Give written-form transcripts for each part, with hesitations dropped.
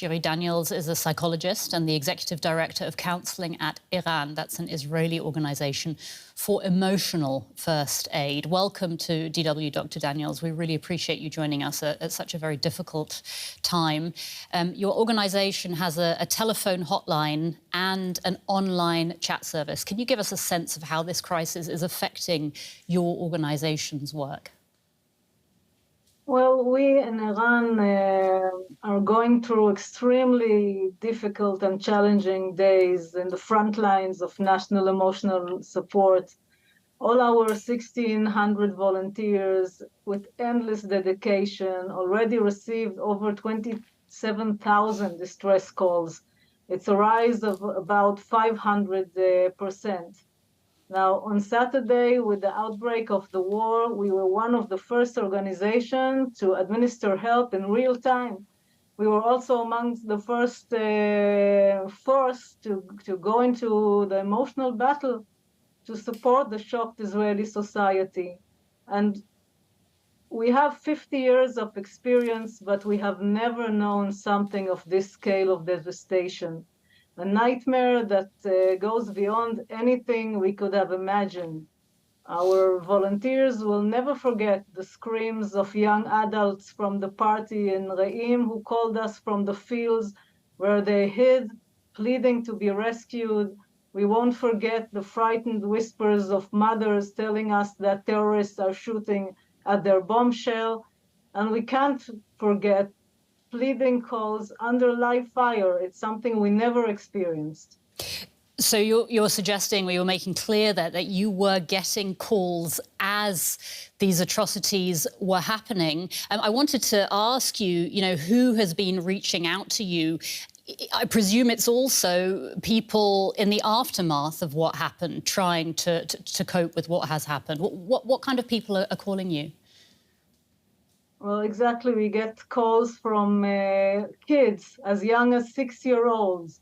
Shiry Daniels is a psychologist and the executive director of counselling at Iran. That's an Israeli organisation for emotional first aid. Welcome to DW, Dr. Daniels. We really appreciate you joining us at such a very difficult time. Your organisation has a telephone hotline and an online chat service. Can you give us a sense of how this crisis is affecting your organisation's work? Well, we in Iran are going through extremely difficult and challenging days in the front lines of national emotional support. All our 1,600 volunteers with endless dedication already received over 27,000 distress calls. It's a rise of about 500%. Now, on Saturday, with the outbreak of the war, we were one of the first organizations to administer help in real time. We were also amongst the first force to go into the emotional battle to support the shocked Israeli society. And we have 50 years of experience, but we have never known something of this scale of devastation. A nightmare that goes beyond anything we could have imagined. Our volunteers will never forget the screams of young adults from the party in Re'im who called us from the fields where they hid, pleading to be rescued. We won't forget the frightened whispers of mothers telling us that terrorists are shooting at their bombshell. And we can't forget pleading calls under live fire. It's something we never experienced. So you're suggesting, or you're making clear that you were getting calls as these atrocities were happening. I wanted to ask you, who has been reaching out to you? I presume it's also people in the aftermath of what happened, trying to cope with what has happened. What kind of people are calling you? Well, exactly. We get calls from kids as young as 6-year-olds,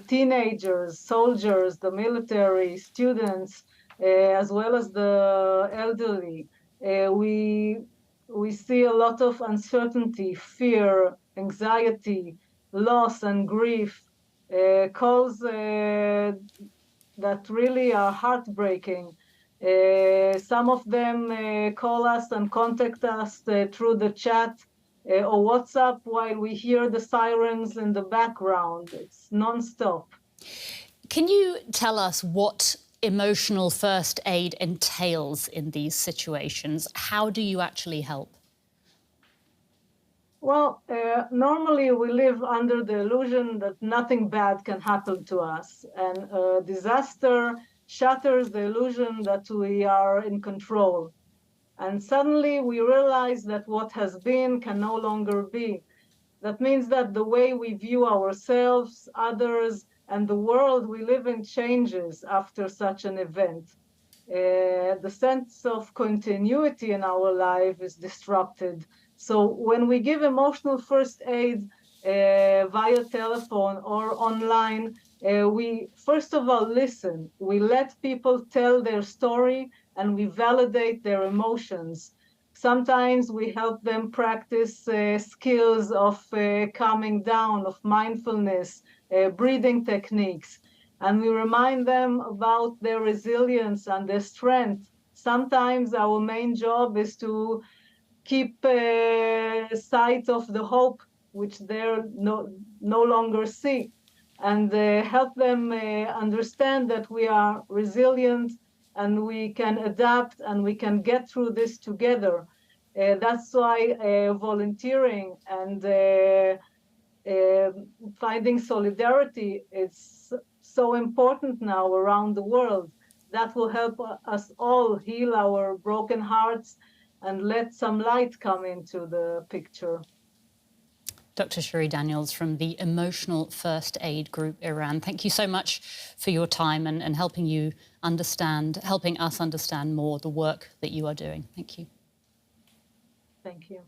teenagers, soldiers, the military, students, as well as the elderly. We see a lot of uncertainty, fear, anxiety, loss and grief, calls that really are heartbreaking. Some of them call us and contact us through the chat or WhatsApp while we hear the sirens in the background. It's nonstop. Can you tell us what emotional first aid entails in these situations? How do you actually help? Well, normally we live under the illusion that nothing bad can happen to us, and a disaster shatters the illusion that we are in control. And suddenly we realize that what has been can no longer be. That means that the way we view ourselves, others, and the world we live in changes after such an event. The sense of continuity in our life is disrupted. So when we give emotional first aid via telephone or online, we first of all listen. We let people tell their story and we validate their emotions. Sometimes we help them practice skills of calming down, of mindfulness, breathing techniques. And we remind them about their resilience and their strength. Sometimes our main job is to keep sight of the hope which they no longer see, and help them understand that we are resilient and we can adapt and we can get through this together. That's why volunteering and finding solidarity is so important now around the world. That will help us all heal our broken hearts and let some light come into the picture. Dr. Shiry Daniels from the Emotional First Aid Group Iran. Thank you so much for your time and helping us understand more the work that you are doing. Thank you. Thank you.